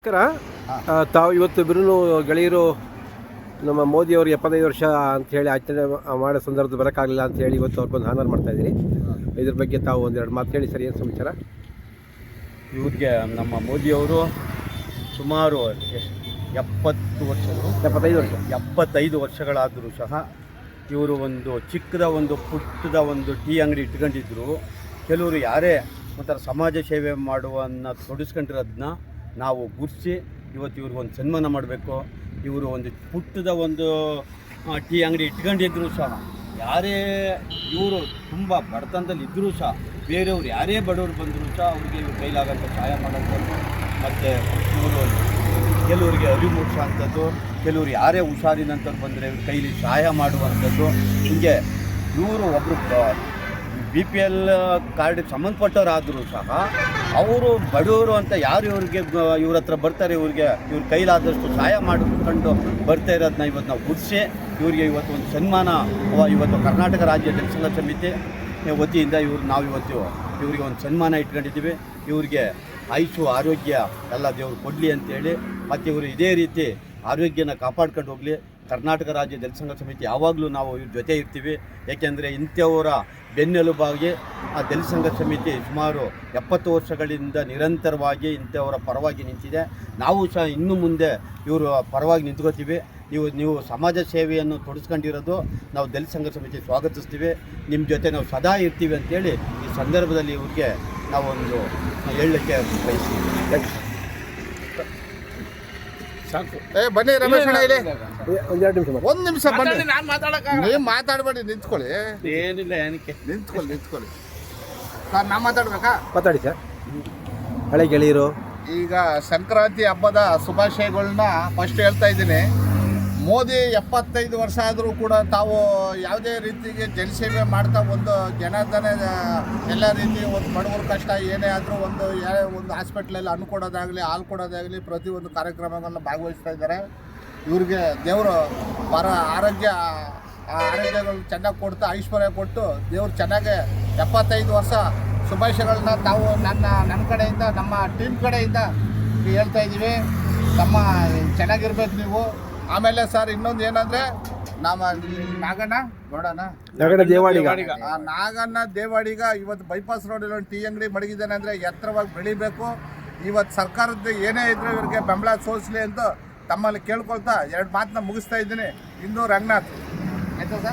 ತಾವು ಇವತ್ತು ಬಿರುನು ಗೆಳೆಯರು ನಮ್ಮ ಮೋದಿಯವರು 75 ವರ್ಷ ಅಂಥೇಳಿ ಆಚರಣೆ ಮಾಡೋ ಸಂದರ್ಭದಲ್ಲಿ ಬರೋಕ್ಕಾಗಲಿಲ್ಲ ಅಂಥೇಳಿ ಇವತ್ತು ಅವ್ರಿಗೊಂದು ಆನರ್ ಮಾಡ್ತಾಯಿದ್ದೀನಿ. ಇದ್ರ ಬಗ್ಗೆ ತಾವು ಒಂದೆರಡು ಮಾತು ಹೇಳಿ ಸರ್, ಏನು ಸಮಾಚಾರ? ಇವ್ರಿಗೆ ನಮ್ಮ ಮೋದಿಯವರು ಸುಮಾರು 75 ವರ್ಷಗಳಾದರೂ ಸಹ ಇವರು ಒಂದು ಚಿಕ್ಕದ ಒಂದು ಪುಟ್ಟದ ಒಂದು ಟೀ ಅಂಗಡಿ ಇಟ್ಕೊಂಡಿದ್ರು. ಕೆಲವರು ಯಾರೇ ಒಂಥರ ಸಮಾಜ ಸೇವೆ ಮಾಡುವನ್ನ ತೊಡಗಿಸ್ಕೊಂಡಿರೋದನ್ನ ನಾವು ಗುರ್ಸಿ ಇವತ್ತು ಇವ್ರಿಗೊಂದು ಸನ್ಮಾನ ಮಾಡಬೇಕು. ಇವರು ಒಂದು ಪುಟ್ಟದ ಒಂದು ಟೀ ಅಂಗಡಿ ಇಟ್ಕೊಂಡಿದ್ರು ಸಹ ಯಾರೇ ಇವರು ತುಂಬ ಬಡತನದಲ್ಲಿ ಇದ್ದರೂ ಸಹ ಬೇರೆಯವ್ರು ಯಾರೇ ಬಡವರು ಬಂದರೂ ಸಹ ಅವ್ರಿಗೆ ಇವ್ರ ಕೈಲಾಗಂಥ ಸಹಾಯ ಮಾಡೋಂಥದ್ದು. ಮತ್ತು ಇವರು ಕೆಲವರಿಗೆ ಅರಿವು ಮೂಡಿಸೋಂಥದ್ದು, ಕೆಲವರು ಯಾರೇ ಹುಷಾರಿನಂಥವ್ರು ಬಂದರೆ ಇವ್ರ ಕೈಲಿ ಸಹಾಯ ಮಾಡುವಂಥದ್ದು. ಹೀಗೆ ಇವರು ಒಬ್ಬರು BPL ಕಾರ್ಡಿಗೆ ಸಂಬಂಧಪಟ್ಟವರಾದರೂ ಸಹ ಅವರು ಬಡವರು ಅಂತ ಯಾರು ಇವ್ರ ಹತ್ರ ಬರ್ತಾರೆ, ಇವ್ರ ಕೈಲಾದಷ್ಟು ಸಹಾಯ ಮಾಡಿಕೊಂಡು ಬರ್ತಾ ಇರೋದನ್ನ ಇವತ್ತು ನಾವು ಗುರ್ಸಿ ಇವರಿಗೆ ಇವತ್ತು ಒಂದು ಸನ್ಮಾನ ಇವತ್ತು ಕರ್ನಾಟಕ ರಾಜ್ಯ ಜನಸಂಘ ಸಮಿತಿ ವತಿಯಿಂದ ನಾವು ಇವತ್ತು ಇವರಿಗೆ ಒಂದು ಸನ್ಮಾನ ಇಟ್ಕೊಂಡಿದ್ದೀವಿ. ಇವ್ರಿಗೆ ಆಯುಷು ಆರೋಗ್ಯ ಎಲ್ಲ ದೇವರು ಕೊಡಲಿ ಅಂತೇಳಿ, ಮತ್ತು ಇವರು ಇದೇ ರೀತಿ ಆರೋಗ್ಯನ ಕಾಪಾಡ್ಕೊಂಡು ಹೋಗಲಿ. ಕರ್ನಾಟಕ ರಾಜ್ಯ ಜನಸಂಘ ಸಮಿತಿ ಯಾವಾಗಲೂ ನಾವು ಇವ್ರ ಜೊತೆ ಇರ್ತೀವಿ. ಏಕೆಂದರೆ ಇಂಥವರ ಬೆನ್ನೆಲುಬಾಗಿ ಆ ಜನಸಂಘ ಸಮಿತಿ ಸುಮಾರು 70 ವರ್ಷಗಳಿಂದ ನಿರಂತರವಾಗಿ ಇಂಥವರ ಪರವಾಗಿ ನಿಂತಿದೆ. ನಾವು ಸಹ ಇನ್ನು ಮುಂದೆ ಇವರು ಪರವಾಗಿ ನಿಂತ್ಕೋತೀವಿ. ನೀವು ಸಮಾಜ ಸೇವೆಯನ್ನು ತೊಡಗಿಸ್ಕೊಂಡಿರೋದು ನಾವು ದಲಿತ ಸಂಘ ಸಮಿತಿ ಸ್ವಾಗತಿಸ್ತೀವಿ. ನಿಮ್ಮ ಜೊತೆ ನಾವು ಸದಾ ಇರ್ತೀವಿ ಅಂತೇಳಿ ಈ ಸಂದರ್ಭದಲ್ಲಿ ಇವ್ರಿಗೆ ನಾವೊಂದು ಹೇಳಲಿಕ್ಕೆ ಬಯಸ್ತೀವಿ. ಸಾಕು. ಬನ್ನಿ ರಮೇಶ್ ಅಣ್ಣ, ಇಲ್ಲಿ ಒಂದು ನಿಮಿಷ ಬನ್ನಿ. ನೀವು ಮಾತಾಡಬೇಡಿ, ನಿಂತ್ಕೊಳ್ಳಿ. ಏನಿಲ್ಲ, ಏನಕ್ಕೆ ನಿಂತ್ಕೊಳ್ಳಿ ಸರ್. ನಾ ಮಾತಾಡ್ಬೇಕಾ? ಮಾತಾಡಿ ಸರ್. ಹಳೆ ಗೆಳೆಯರು, ಈಗ ಸಂಕ್ರಾಂತಿ ಹಬ್ಬದ ಶುಭಾಶಯಗಳನ್ನ ಫಸ್ಟ್ ಹೇಳ್ತಾ ಇದ್ದೀನಿ. ಮೋದಿ 75 ವರ್ಷ ಆದರೂ ಕೂಡ ತಾವು ಯಾವುದೇ ರೀತಿಗೆ ಜನಸೇವೆ ಮಾಡ್ತಾ ಒಂದು ಜನಧನ ಎಲ್ಲ ರೀತಿ ಒಂದು ಬಡವರ ಕಷ್ಟ ಏನೇ ಆದರೂ ಒಂದು ಹಾಸ್ಪಿಟ್ಲಲ್ಲಿ ಹಣ್ಣು ಕೊಡೋದಾಗಲಿ ಹಾಲು ಕೊಡೋದಾಗಲಿ ಪ್ರತಿಯೊಂದು ಕಾರ್ಯಕ್ರಮಗಳನ್ನ ಭಾಗವಹಿಸ್ತಾ ಇದ್ದಾರೆ. ಇವ್ರಿಗೆ ದೇವರು ಆರೋಗ್ಯಗಳು ಚೆನ್ನಾಗಿ ಕೊಡ್ತಾ ಐಶ್ವರ್ಯ ಕೊಟ್ಟು ದೇವ್ರು ಚೆನ್ನಾಗೆ 75 ವರ್ಷ ಶುಭಾಶಯಗಳನ್ನ ತಾವು ನಮ್ಮ ಕಡೆಯಿಂದ ನಮ್ಮ ಟೀಮ್ ಕಡೆಯಿಂದ ಹೇಳ್ತಾ ಇದ್ದೀವಿ. ಚೆನ್ನಾಗಿರ್ಬೇಕು ನೀವು. ಆಮೇಲೆ ಸರ್ ಇನ್ನೊಂದು ಏನಂದರೆ, ನಮ್ಮ ನಾಗಣ್ಣ ದೇವಾಡಿಗ ಇವತ್ತು ಬೈಪಾಸ್ ರೋಡಲ್ಲಿ ಒಂದು ಟೀ ಅಂಗಡಿ ಮಡಗಿದ್ದಾನೆ ಅಂದರೆ ಎತ್ತರವಾಗಿ ಬೆಳಿಬೇಕು. ಇವತ್ತು ಸರ್ಕಾರದ ಏನೇ ಇದ್ರೂ ಇವ್ರಿಗೆ ಬೆಂಬಲ ಸೋಲಿಸಲಿ ಅಂತ ತಮ್ಮಲ್ಲಿ ಕೇಳ್ಕೊಳ್ತಾ 2 ಮಾತನ್ನ ಮುಗಿಸ್ತಾ ಇದ್ದೀನಿ. ಇಂದು ರಂಗನಾಥ್. ಆಯ್ತಾ ಸರ್?